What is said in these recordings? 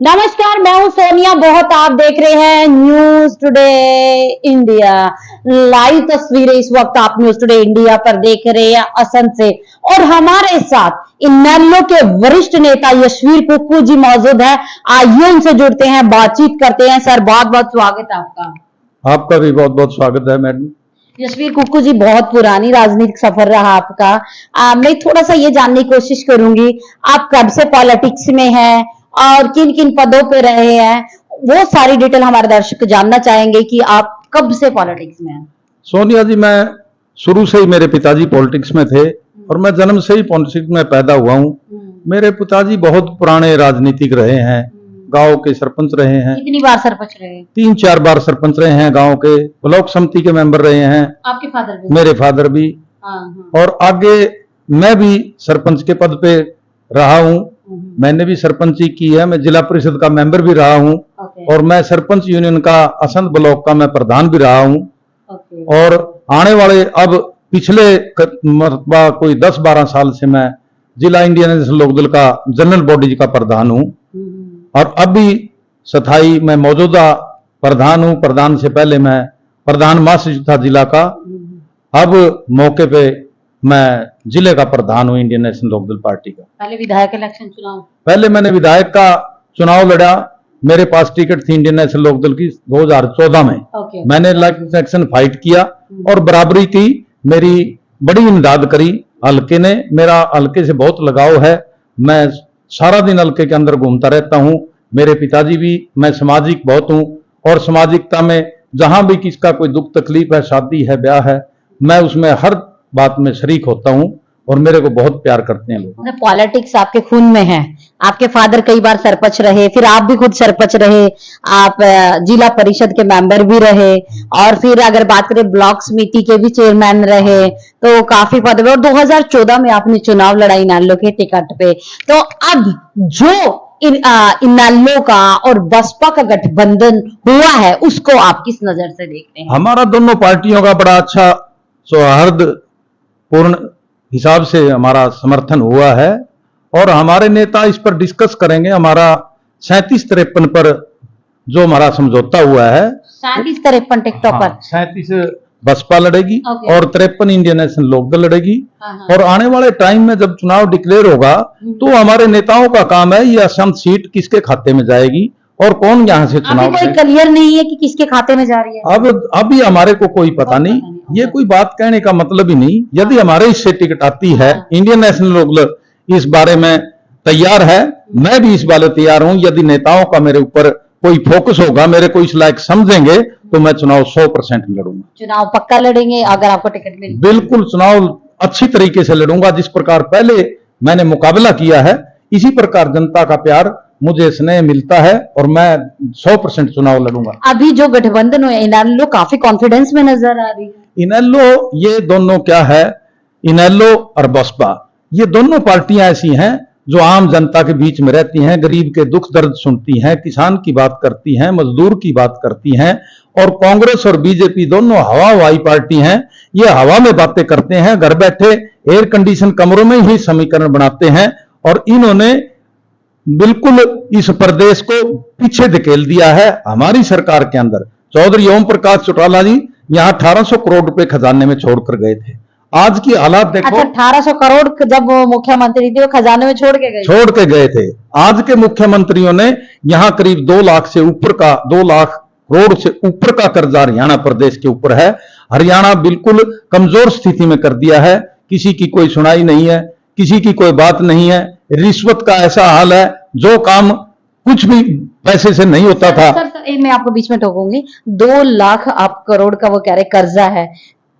नमस्कार, मैं हूं सोनिया बहुत। आप देख रहे हैं न्यूज टुडे इंडिया। लाइव तस्वीरें इस वक्त आप न्यूज टुडे इंडिया पर देख रहे हैं असम से, और हमारे साथ इनेलो के वरिष्ठ नेता यशवीर कुक्कू जी मौजूद है। आइए उनसे जुड़ते हैं, बातचीत करते हैं। सर, बहुत बहुत स्वागत है आपका। आपका भी बहुत बहुत स्वागत है मैडम। यशवीर कुक्कू जी, बहुत पुरानी राजनीतिक सफर रहा आपका। मैं थोड़ा सा ये जानने की कोशिश करूंगी, आप कब से पॉलिटिक्स में हैं और किन किन पदों पे रहे हैं, वो सारी डिटेल हमारे दर्शक जानना चाहेंगे कि आप कब से पॉलिटिक्स में हैं। सोनिया जी, मैं शुरू से ही, मेरे पिताजी पॉलिटिक्स में थे और मैं जन्म से ही पॉलिटिक्स में पैदा हुआ हूँ। मेरे पिताजी बहुत पुराने राजनीतिक रहे हैं, गांव के सरपंच रहे हैं। कितनी बार सरपंच रहे? 3-4 बार सरपंच रहे हैं, गांव के ब्लॉक समिति के मेंबर रहे हैं। आपके फादर भी? मेरे फादर भी। और आगे मैं भी सरपंच के पद पे रहा हूँ। मैंने भी सरपंची की है, मैं जिला परिषद का मेंबर भी रहा हूँ। और मैं सरपंच यूनियन का असंध ब्लॉक का मैं प्रधान भी रहा हूँ। और आने वाले अब पिछले मरतबा कोई 10-12 साल से मैं जिला इंडियन नेशनल लोकदल का जनरल बॉडी का प्रधान हूँ। और अभी स्थायी मैं मौजूदा प्रधान हूँ। प्रधान से पहले मैं प्रधान महासचिव था जिला का। अब मौके पे मैं जिले का प्रधान हूँ इंडियन नेशनल लोकदल पार्टी का। पहले विधायक इलेक्शन चुनाव? पहले मैंने विधायक का चुनाव लड़ा। मेरे पास टिकट थी इंडियन नेशनल लोकदल की 2014 में। मैंने इलेक्शन फाइट किया और बराबरी की। मेरी बड़ी इमदाद करी हल्के ने। मेरा हल्के से बहुत लगाव है। मैं सारा दिन हल्के के अंदर घूमता रहता हूँ। मेरे पिताजी भी, मैं सामाजिक बहुत हूँ और सामाजिकता में जहां भी किसका कोई दुख तकलीफ है, शादी है, ब्याह है, मैं उसमें हर बात में शरीक होता हूँ और मेरे को बहुत प्यार करते हैं लोग। पॉलिटिक्स आपके खून में है। आपके फादर कई बार सरपंच रहे, फिर आप भी खुद सरपंच रहे, आप जिला परिषद के मेंबर भी रहे, और फिर अगर बात करें ब्लॉक समिति के भी चेयरमैन रहे, तो काफी पद में। और 2014 में आपने चुनाव लड़ा इनेलो के टिकट पे। तो अब जो इनेलो का और बसपा का गठबंधन हुआ है, उसको आप किस नजर से देखते हैं? हमारा दोनों पार्टियों का बड़ा अच्छा सौहार्द पूर्ण हिसाब से हमारा समर्थन हुआ है और हमारे नेता इस पर डिस्कस करेंगे। हमारा 37-53 पर जो हमारा समझौता हुआ है, 37-53 टिकटों पर 37 बसपा लड़ेगी और 53 इंडियन नेशनल लोकदल लड़ेगी। और आने वाले टाइम में जब चुनाव डिक्लेयर होगा तो हमारे नेताओं का काम है, ये असम सीट किसके खाते में जाएगी और कौन यहां से चुनाव। कोई क्लियर नहीं है कि किसके खाते में जा रही है। अब अभी हमारे को कोई पता नहीं। ये कोई बात कहने का मतलब ही नहीं। यदि हमारे इससे टिकट आती है, इंडियन नेशनल लोकदल इस बारे में तैयार है, मैं भी इस बारे तैयार हूं। यदि नेताओं का मेरे ऊपर कोई फोकस होगा, मेरे को इस लायक समझेंगे, तो मैं चुनाव 100% लड़ूंगा। चुनाव पक्का लड़ेंगे अगर आपको टिकट मिले? बिल्कुल, चुनाव अच्छी तरीके से लड़ूंगा। जिस प्रकार पहले मैंने मुकाबला किया है, इसी प्रकार जनता का प्यार मुझे स्नेह मिलता है और मैं 100% चुनाव लड़ूंगा। अभी जो गठबंधन हुआ, इनेलो काफी कॉन्फिडेंस में नजर आ रही है। इनेलो, ये दोनों क्या है, इनेलो और बसपा, ये दोनों पार्टियां ऐसी हैं जो आम जनता के बीच में रहती हैं, गरीब के दुख दर्द सुनती हैं, किसान की बात करती हैं, मजदूर की बात करती हैं। और कांग्रेस और बीजेपी दोनों हवा हवाई पार्टी हैं। ये हवा में बातें करते हैं, घर बैठे एयर कंडीशन कमरों में ही समीकरण बनाते हैं। और इन्होंने बिल्कुल इस प्रदेश को पीछे धकेल दिया है। हमारी सरकार के अंदर चौधरी ओम प्रकाश चौटाला जी यहाँ 1800 करोड़ रुपए खजाने में छोड़कर गए थे। आज की हालात देखो। अच्छा, 1800 करोड़ जब मुख्यमंत्री थे वो खजाने में छोड़ के गए थे। आज के मुख्यमंत्रियों ने यहाँ करीब 2 लाख से ऊपर का, 2 लाख करोड़ से ऊपर का कर्जा हरियाणा प्रदेश के ऊपर है। हरियाणा बिल्कुल कमजोर स्थिति में कर दिया है। किसी की कोई सुनाई नहीं है, किसी की कोई बात नहीं है। रिश्वत का ऐसा हाल है, जो काम कुछ भी पैसे से नहीं होता था। सर, मैं आपको बीच में टोकूंगी। 2 लाख आप करोड़ का वो कह रहे कर्जा है,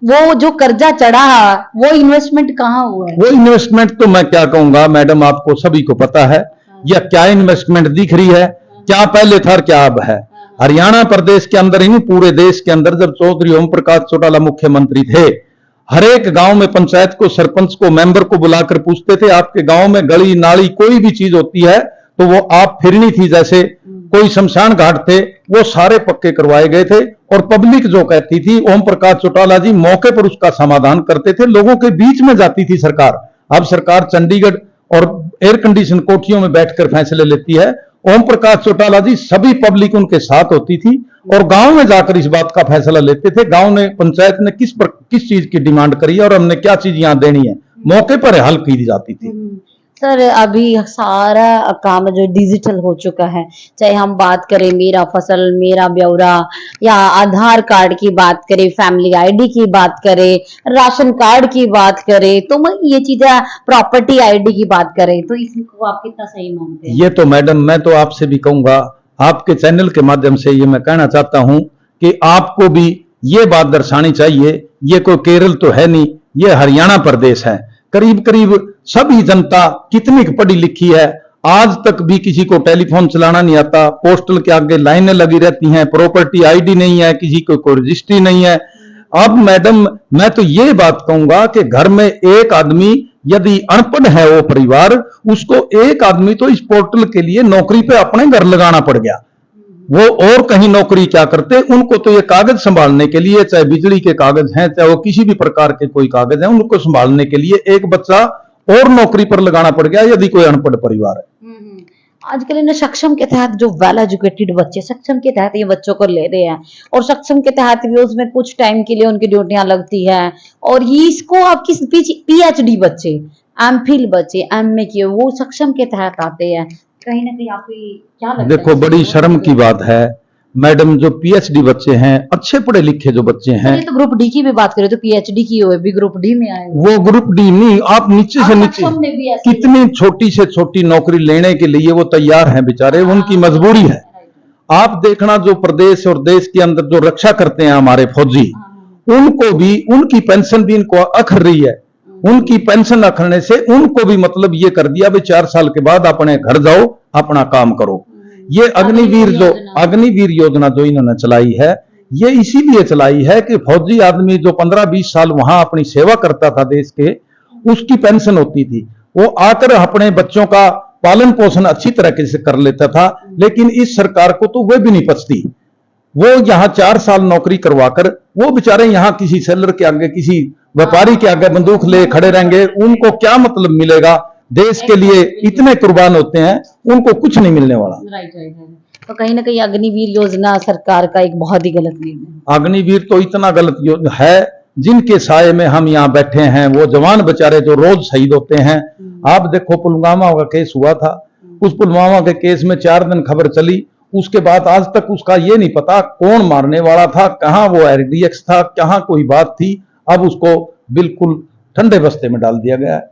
वो जो कर्जा चढ़ा वो इन्वेस्टमेंट कहाँ हुआ है? वो इन्वेस्टमेंट तो मैं क्या कहूंगा मैडम, आपको सभी को पता है। यह क्या इन्वेस्टमेंट दिख रही है, क्या पहले था और क्या अब है। हरियाणा प्रदेश के अंदर ही नहीं, पूरे देश के अंदर जब चौधरी ओम प्रकाश चौटाला मुख्यमंत्री थे, हर एक गांव में पंचायत को, सरपंच को, मेंबर को बुलाकर पूछते थे, आपके गांव में गली नाली कोई भी चीज होती है तो वो आप फिरनी थी, जैसे कोई शमशान घाट थे, वो सारे पक्के करवाए गए थे। और पब्लिक जो कहती थी, ओम प्रकाश चौटाला जी मौके पर उसका समाधान करते थे। लोगों के बीच में जाती थी सरकार। अब सरकार चंडीगढ़ और एयर कंडीशन कोठियों में बैठकर फैसले लेती है ओम प्रकाश चौटाला जी, सभी पब्लिक उनके साथ होती थी और गांव में जाकर इस बात का फैसला लेते थे। गांव ने, पंचायत ने किस चीज की डिमांड करी है और हमने क्या चीज यहां देनी है, मौके पर हल की जाती थी। सर अभी सारा काम जो डिजिटल हो चुका है, चाहे हम बात करें मेरा फसल मेरा ब्यौरा, या आधार कार्ड की बात करें, फैमिली आईडी की बात करें, राशन कार्ड की बात करें, तो मैं ये चीजें, प्रॉपर्टी आईडी की बात करें, तो इसको आप कितना सही मानते हैं? ये तो मैडम, मैं तो आपसे भी कहूंगा, आपके चैनल के माध्यम से ये मैं कहना चाहता हूं कि आपको भी ये बात दर्शानी चाहिए, ये कोई केरल तो है नहीं, ये हरियाणा प्रदेश है। करीब करीब सभी जनता कितनी पढ़ी लिखी है, आज तक भी किसी को टेलीफोन चलाना नहीं आता, पोस्टल के आगे लाइनें लगी रहती हैं, प्रॉपर्टी आईडी नहीं है, किसी को कोई रजिस्ट्री नहीं है। अब मैडम, मैं तो ये बात कहूंगा कि घर में एक आदमी यदि अनपढ़ है वो परिवार, उसको एक आदमी तो इस पोर्टल के लिए नौकरी पे अपने घर लगाना पड़ गया। वो और कहीं नौकरी क्या करते, उनको तो ये कागज संभालने के लिए, चाहे बिजली के कागज हैं, चाहे वो किसी भी प्रकार के कोई कागज हैं, उनको संभालने के लिए एक बच्चा और नौकरी पर लगाना पड़ गया यदि कोई अनपढ़ परिवार है। आजकल इन सक्षम के तहत जो वेल एजुकेटेड बच्चे, सक्षम के तहत ये बच्चों को ले रहे हैं, और सक्षम के तहत भी उसमें कुछ टाइम के लिए उनकी ड्यूटियां लगती है, और ये इसको आप किस पीएचडी बच्चे, एमफिल बच्चे, एमए किए, वो सक्षम के तहत आते हैं। कहीं ना कहीं आपको क्या लगता है? देखो, बड़ी शर्म की बात है मैडम, जो पीएचडी बच्चे हैं, अच्छे पढ़े लिखे जो बच्चे हैं, तो ग्रुप डी की भी बात करें तो पीएचडी की हुए भी ग्रुप डी में आए, वो ग्रुप डी नहीं, आप नीचे से नीचे कितनी छोटी से छोटी नौकरी लेने के लिए वो तैयार हैं बेचारे, उनकी मजबूरी है। आप देखना, जो प्रदेश और देश के अंदर जो रक्षा करते हैं हमारे फौजी, उनको भी, उनकी पेंशन भी इनको अखर रही है, उनकी पेंशन अखरने से उनको भी मतलब ये कर दिया भाई 4 साल के बाद अपने घर जाओ, अपना काम करो। ये अग्निवीर योजना जो इन्होंने चलाई है, ये इसीलिए चलाई है कि फौजी आदमी जो 15-20 साल वहां अपनी सेवा करता था देश के, उसकी पेंशन होती थी, वो आकर अपने बच्चों का पालन पोषण अच्छी तरीके से कर लेता था। लेकिन इस सरकार को तो वह भी नहीं पचती, वो यहाँ 4 साल नौकरी करवाकर वो बेचारे यहाँ किसी सेलर के आगे, किसी व्यापारी के आगे बंदूक ले खड़े रहेंगे, उनको क्या मतलब मिलेगा? देश के लिए इतने कुर्बान होते हैं, उनको कुछ नहीं मिलने वाला। राइट। तो कहीं ना कहीं अग्निवीर योजना सरकार का एक बहुत ही गलत निर्णय। अग्निवीर तो इतना गलत योजना है, जिनके साये में हम यहाँ बैठे हैं, वो जवान बेचारे जो रोज शहीद होते हैं। आप देखो, पुलवामा का केस हुआ था, उस पुलवामा के केस में 4 दिन खबर चली, उसके बाद आज तक उसका ये नहीं पता कौन मारने वाला था, कहां वो आरडीएक्स था, कहां कोई बात थी। अब उसको बिल्कुल ठंडे बस्ते में डाल दिया गया है।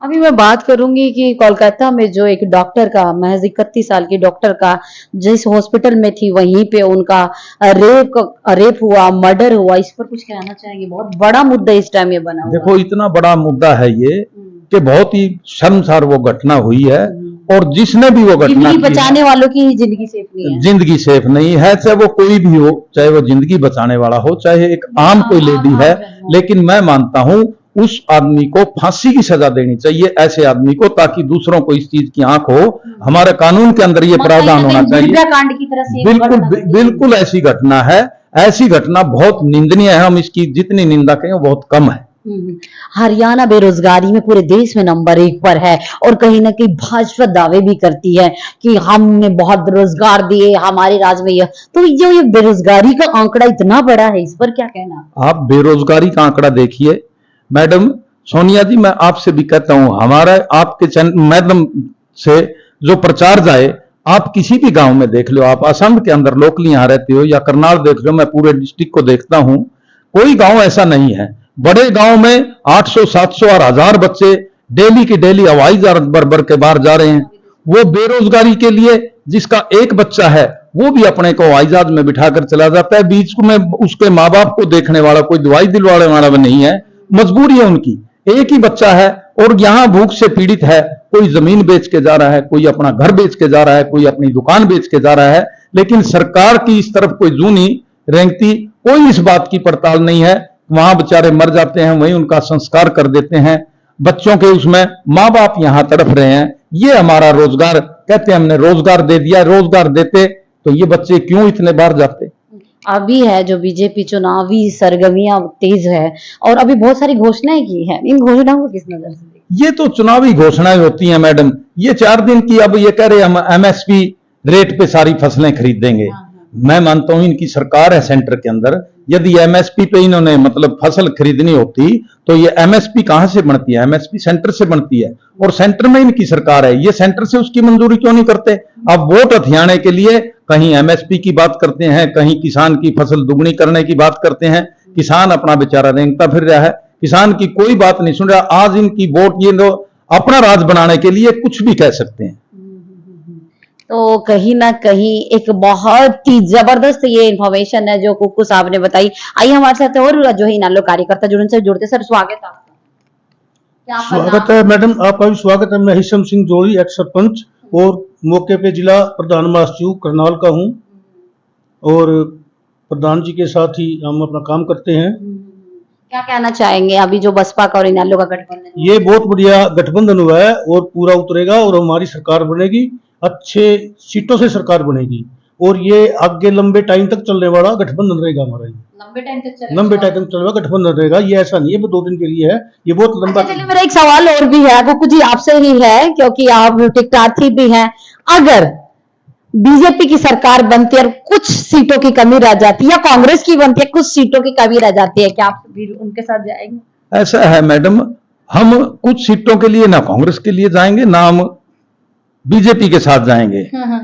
अभी मैं बात करूंगी कि कोलकाता में जो एक डॉक्टर का, महज 31 साल की डॉक्टर का, जिस हॉस्पिटल में थी वहीं पे उनका रेप हुआ, मर्डर हुआ, इस पर कुछ कहना चाहेंगे? बहुत बड़ा मुद्दा इस टाइम ये बना हुआ। देखो, इतना बड़ा मुद्दा है ये कि बहुत ही शर्मसार वो घटना हुई है, और जिसने भी वो घटना, बचाने वालों की जिंदगी सेफ नहीं है, जिंदगी सेफ नहीं है, चाहे वो कोई भी हो, चाहे वो जिंदगी बचाने वाला हो, चाहे एक आम कोई लेडी है। लेकिन मैं मानता हूं उस आदमी को फांसी की सजा देनी चाहिए, ऐसे आदमी को, ताकि दूसरों को इस चीज की आंख हो। हमारे कानून के अंदर ये प्रावधान होना चाहिए। कांड की तरह से बिल्कुल ऐसी घटना है, ऐसी घटना बहुत निंदनीय है। हम इसकी जितनी निंदा करें वो बहुत कम है। हरियाणा बेरोजगारी में पूरे देश में नंबर 1 पर है, और कहीं ना कहीं भाजपा दावे भी करती है कि हमने बहुत रोजगार दिए हमारे राज्य में। तो जो ये बेरोजगारी का आंकड़ा इतना बड़ा है, इस पर क्या कहना? आप बेरोजगारी का आंकड़ा देखिए मैडम सोनिया जी, मैं आपसे भी कहता हूं, हमारा आपके चैनल मैडम से जो प्रचार जाए, आप किसी भी गांव में देख लो, आप असम के अंदर लोकली यहाँ रहते हो या करनाल देख लो, मैं पूरे डिस्ट्रिक्ट को देखता हूं, कोई गांव ऐसा नहीं है। बड़े गांव में 800, 700 और 1000 बच्चे डेली की डेली हवाई जहाज भर के बाहर जा रहे हैं। वो बेरोजगारी के लिए जिसका एक बच्चा है, वो भी अपने को हवाई जहाज में बिठाकर चला जाता है, बीच में उसके माँ बाप को देखने वाला, कोई दवाई दिलवाने वाला नहीं है, मजबूरी है उनकी, एक ही बच्चा है और यहाँ भूख से पीड़ित है। कोई जमीन बेच के जा रहा है, कोई अपना घर बेच के जा रहा है, कोई अपनी दुकान बेच के जा रहा है, लेकिन सरकार की इस तरफ कोई जू नहीं रेंगती, कोई इस बात की पड़ताल नहीं है। वहां बेचारे मर जाते हैं, वहीं उनका संस्कार कर देते हैं, बच्चों के उसमें माँ बाप यहाँ तड़प रहे हैं। ये हमारा रोजगार, कहते हैं हमने रोजगार दे दिया, रोजगार देते तो ये बच्चे क्यों इतने बाहर जाते? अभी है जो बीजेपी चुनावी सरगर्मियां तेज है, और अभी बहुत सारी घोषणाएं की है, इन घोषणाओं को किस नजर से? ये तो चुनावी घोषणाएं होती हैं मैडम। ये 4 दिन की, अब ये कह रहे हम एमएसपी रेट पे सारी फसलें खरीद देंगे। मैं मानता हूं इनकी सरकार है सेंटर के अंदर, यदि एमएसपी पे इन्होंने मतलब फसल खरीदनी होती तो ये एमएसपी कहां से बनती है? एमएसपी सेंटर से बनती है, और सेंटर में इनकी सरकार है, ये सेंटर से उसकी मंजूरी क्यों नहीं करते? अब वोट हथियाने के लिए कहीं एमएसपी की बात करते हैं, कहीं किसान की फसल दुगनी करने की बात करते हैं। किसान अपना बेचारा रेंगता फिर रहा है, किसान की कोई बात नहीं सुन रहा। आज इनकी वोट ये लोग अपना राज बनाने के लिए कुछ भी कह सकते हैं। तो कहीं ना कहीं एक बहुत ही जबरदस्त ये इन्फॉर्मेशन है जो कुक्कू साहब ने बताई। आइए हमारे साथ और जो है इनालो कार्यकर्ता जुड़ते सर, स्वागत है आपका। क्या आपका स्वागत नाम? है मैडम, आपका भी स्वागत है। मैं हिशम सिंह जोड़ी, एक्स सरपंच और मौके पे जिला प्रधान महासचिव करनाल का हूँ, और प्रधान जी के साथ ही हम अपना काम करते हैं। क्या कहना चाहेंगे अभी जो बसपा का और इनालो का गठबंधन है? ये बहुत बढ़िया गठबंधन हुआ है और पूरा उतरेगा, और हमारी सरकार बनेगी, अच्छे सीटों से सरकार बनेगी, और ये आगे लंबे टाइम तक चलने वाला गठबंधन रहेगा हमारा। ये लंबे टाइम तक चलेगा? लंबे टाइम तक चलने वाला गठबंधन रहेगा, ये ऐसा नहीं है 2 दिन के लिए है, ये बहुत लंबा। अच्छा, चलिए मेरा एक सवाल और भी है कुक्कू जी आपसे ही है, क्योंकि आप टिकटार्थी भी हैं। अगर बीजेपी की सरकार बनती है और कुछ सीटों की कमी रह जाती है, या कांग्रेस की बनती है कुछ सीटों की कमी रह जाती है, क्या आप भी उनके साथ जाएंगे? ऐसा है मैडम, हम कुछ सीटों के लिए ना कांग्रेस के लिए जाएंगे ना हम बीजेपी के साथ जाएंगे।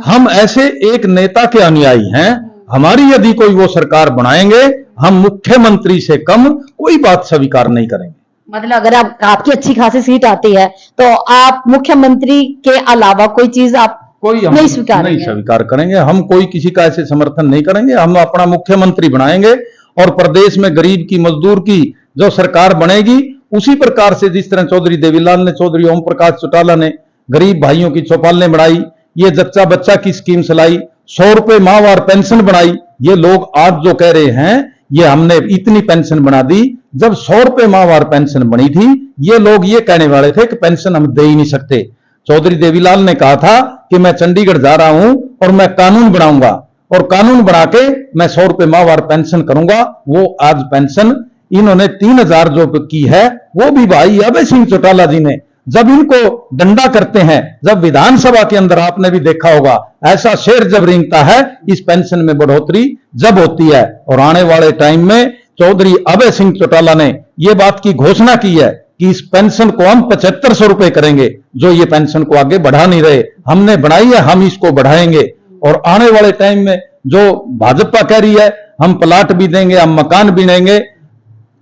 हम ऐसे एक नेता के अनुयायी हैं, हमारी यदि कोई वो सरकार बनाएंगे, हम मुख्यमंत्री से कम कोई बात स्वीकार नहीं करेंगे। मतलब अगर आपकी अच्छी खासी सीट आती है तो आप मुख्यमंत्री के अलावा कोई चीज आप कोई हम नहीं स्वीकार नहीं स्वीकार करेंगे। हम कोई किसी का ऐसे समर्थन नहीं करेंगे। हम अपना मुख्यमंत्री बनाएंगे, और प्रदेश में गरीब की मजदूर की जो सरकार बनेगी, उसी प्रकार से जिस तरह चौधरी देवीलाल ने, चौधरी ओम प्रकाश चौटाला ने गरीब भाइयों की चौपालें बढ़ाई, ये जच्चा बच्चा की स्कीम चलाई, 100 रुपए माहवार पेंशन बढ़ाई। ये लोग आज जो कह रहे हैं ये हमने इतनी पेंशन बना दी, जब 100 रुपए माहवार पेंशन बनी थी ये लोग ये कहने वाले थे कि पेंशन हम दे ही नहीं सकते। चौधरी देवीलाल ने कहा था कि मैं चंडीगढ़ जा रहा हूं और मैं कानून बनाऊंगा, और कानून बना के मैं 100 रुपए माहवार पेंशन करूंगा। वो आज पेंशन इन्होंने 3000 जो की है, वो भी भाई अभय सिंह चौटाला जी ने, जब इनको डंडा करते हैं, जब विधानसभा के अंदर आपने भी देखा होगा, ऐसा शेर जब रेंगता है, इस पेंशन में बढ़ोतरी जब होती है। और आने वाले टाइम में चौधरी अभय सिंह चौटाला ने यह बात की घोषणा की है कि इस पेंशन को हम 7500 रुपए करेंगे, जो ये पेंशन को आगे बढ़ा नहीं रहे। हमने बढ़ाई है, हम इसको बढ़ाएंगे। और आने वाले टाइम में जो भाजपा कह रही है हम प्लाट भी देंगे, हम मकान भी देंगे,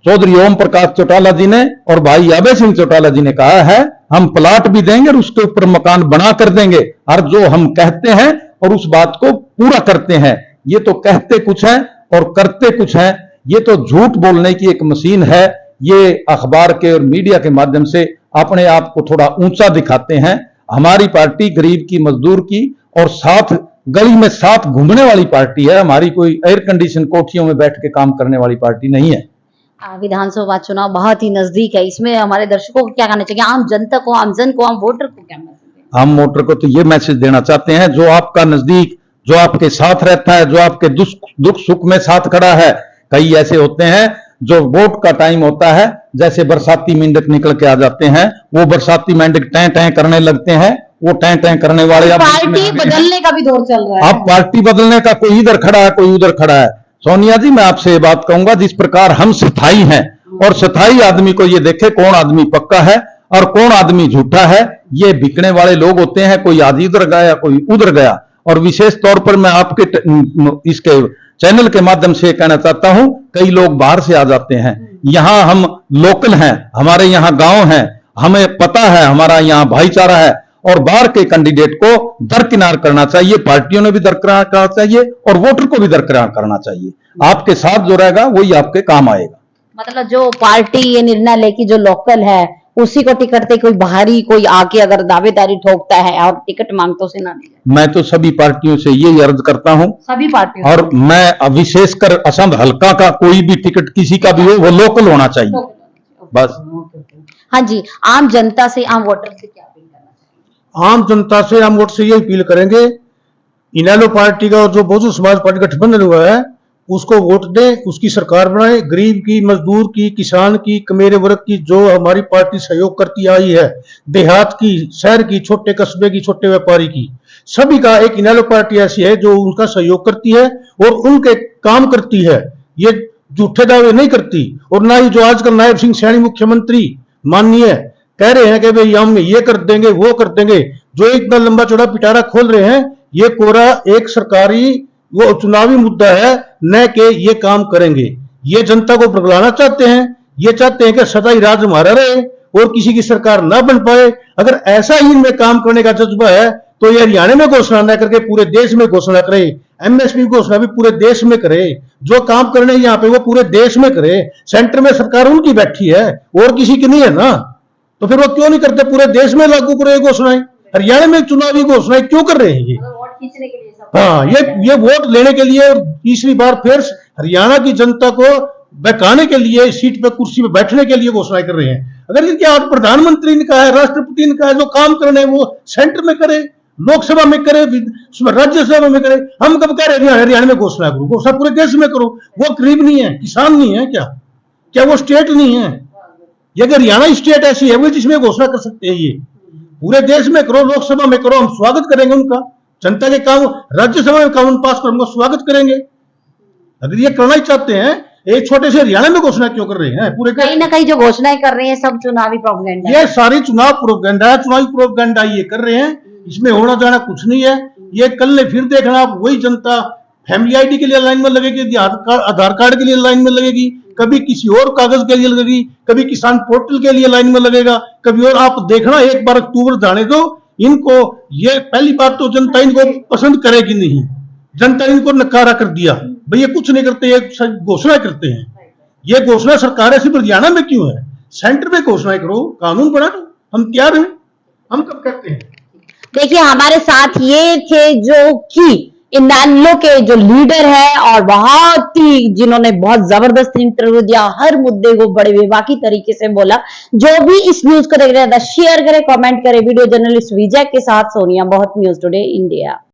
चौधरी ओम प्रकाश चौटाला जी ने और भाई अभय सिंह चौटाला जी ने कहा है हम प्लाट भी देंगे और उसके ऊपर मकान बना कर देंगे। और जो हम कहते हैं और उस बात को पूरा करते हैं, ये तो कहते कुछ है और करते कुछ है। ये तो झूठ बोलने की एक मशीन है। ये अखबार के और मीडिया के माध्यम से अपने आप को थोड़ा ऊंचा दिखाते हैं। हमारी पार्टी गरीब की, मजदूर की और साथ गली में साथ घूमने वाली पार्टी है। हमारी कोई एयर कंडीशन कोठियों में बैठ के काम करने वाली पार्टी नहीं है। विधानसभा चुनाव बहुत ही नजदीक है, इसमें हमारे दर्शकों को क्या कहना चाहिए? आम जनता को, आम जन को, आम वोटर को क्या मैसेज दें? हम वोटर को तो ये मैसेज देना चाहते हैं, जो आपका नजदीक, जो आपके साथ रहता है, जो आपके दुख सुख में साथ खड़ा है। कई ऐसे होते हैं जो वोट का टाइम होता है, जैसे बरसाती मेंढक निकल के आ जाते हैं, वो बरसाती मेंढक टैं टैं करने लगते हैं। वो टैं टैं करने वाले पार्टी बदलने का भी दौर चल रहा है। अब पार्टी बदलने का, कोई इधर खड़ा है कोई उधर खड़ा है। सोनिया जी, मैं आपसे ये बात कहूंगा, जिस प्रकार हम स्थायी हैं और स्थायी आदमी को ये देखे कौन आदमी पक्का है और कौन आदमी झूठा है। ये बिकने वाले लोग होते हैं, कोई आज इधर गया कोई उधर गया। और विशेष तौर पर मैं आपके इसके चैनल के माध्यम से कहना चाहता हूं, कई लोग बाहर से आ जाते हैं, यहां हम लोकल हैं, हमारे यहां गांव हैं, हमें पता है हमारा यहां भाईचारा है। और बाहर के कैंडिडेट को दरकिनार करना चाहिए, पार्टियों ने भी दरकिनार करना चाहिए और वोटर को भी दरकिनार करना चाहिए। आपके साथ जो रहेगा वही आपके काम आएगा। मतलब जो पार्टी ये निर्णय लेगी, जो लोकल है उसी को टिकट दे, कोई बाहरी कोई आके अगर दावेदारी ठोकता है और टिकट मांगता उसे ना दिया। मैं तो सभी पार्टियों से यही अर्ज करता हूं, सभी पार्टियों और मैं विशेषकर असंध हल्का का कोई भी टिकट किसी का भी हो, वो लोकल होना चाहिए बस। हाँ जी, आम जनता से, आम वोटर से क्या अपील करना चाहिए? आम जनता से हम वोट से ये अपील करेंगे, इनेलो पार्टी का और जो बहुजन समाज पार्टी गठबंधन हुआ है उसको वोट दें, उसकी सरकार बनाए। गरीब की, मजदूर की, किसान की, कमेरे वर्ग की जो हमारी पार्टी सहयोग करती आई है, देहात की, शहर की, छोटे कस्बे की, छोटे व्यापारी की, सभी का एक इनेलो पार्टी ऐसी है जो उनका सहयोग करती है और उनके काम करती है, ये झूठे दावे नहीं करती। और ना ही जो आजकल नायब सिंह सैनी मुख्यमंत्री माननीय कह रहे हैं कि भाई हम ये कर देंगे वो कर देंगे, जो इतना लंबा चौड़ा पिटारा खोल रहे हैं, ये कोरा एक सरकारी वो चुनावी मुद्दा है, न कि ये काम करेंगे। ये जनता को बदलाना चाहते हैं, ये चाहते हैं कि सदाई राज हमारा रहे और किसी की सरकार ना बन पाए। अगर ऐसा ही इनमें काम करने का जज्बा है तो ये हरियाणा में घोषणा न करके पूरे देश में घोषणा करे, एमएसपी घोषणा भी पूरे देश में करे, जो काम करने यहाँ पे वो पूरे देश में करे। सेंटर में सरकार उनकी बैठी है और किसी की नहीं है ना, तो फिर वो क्यों नहीं करते, पूरे देश में लागू करे घोषणाएं। हरियाणा में चुनावी घोषणाएं क्यों कर रहे हैं ये? वोट खींचने के लिए हाँ, ये वोट लेने के लिए, तीसरी बार फिर हरियाणा की जनता को बहकाने के लिए, सीट पे कुर्सी पे बैठने के लिए घोषणाएं कर रहे हैं। अगर इनके आज प्रधानमंत्री ने कहा है, राष्ट्रपति ने कहा है, जो काम करने वो सेंटर में करे, लोकसभा में करे, राज्यसभा में करे। हम कब कह रहे हैं हरियाणा में घोषणा करो, घोषणा पूरे देश में करो। वो गरीब नहीं है, किसान नहीं है क्या? क्या वो स्टेट नहीं है? ये अगर हरियाणा स्टेट ऐसी है वो जिसमें घोषणा कर सकते हैं, ये पूरे देश में करो, लोकसभा में करो, हम स्वागत करेंगे उनका। जनता के काम राज्यसभा में कानून पास करो, स्वागत करेंगे। अगर ये करना ही चाहते हैं, एक छोटे से हरियाणा में घोषणा क्यों कर रहे हैं? पूरे कहीं ना कहीं जो घोषणाएं कर रहे हैं सब चुनावी प्रोपेगेंडा है। ये सारी चुनाव प्रोपेगेंडा है, चुनावी प्रोपेगेंडा ये कर रहे हैं, इसमें होना जाना कुछ नहीं है। ये कल ने फिर देखना, आप वही जनता फैमिली आईडी के लिए लाइन में लगेगी, आधार कार्ड के लिए लाइन में लगेगी, कभी किसी और कागज के लिए लगेगी, कभी किसान पोर्टल के लिए लाइन में लगेगा, कभी और। आप देखना, एक बार अक्टूबर जाने दो इनको। ये पहली बात तो जनता इनको पसंद करेगी नहीं, जनता इनको नकारा कर दिया, भाई ये कुछ नहीं करते, ये घोषणा करते हैं। ये घोषणा सरकार ऐसी हरियाणा में क्यों है? सेंटर में घोषणाएं करो, कानून बना दो, हम तैयार हैं। हम कब कहते हैं? देखिए हमारे साथ ये थे जो कि इनेलो के जो लीडर है और बहुत ही जिन्होंने बहुत जबरदस्त इंटरव्यू दिया, हर मुद्दे को बड़े बेबाकी तरीके से बोला। जो भी इस न्यूज को देख रहे हैं शेयर करें, कमेंट करें। वीडियो जर्नलिस्ट विजय के साथ सोनिया, बहुत न्यूज टुडे इंडिया।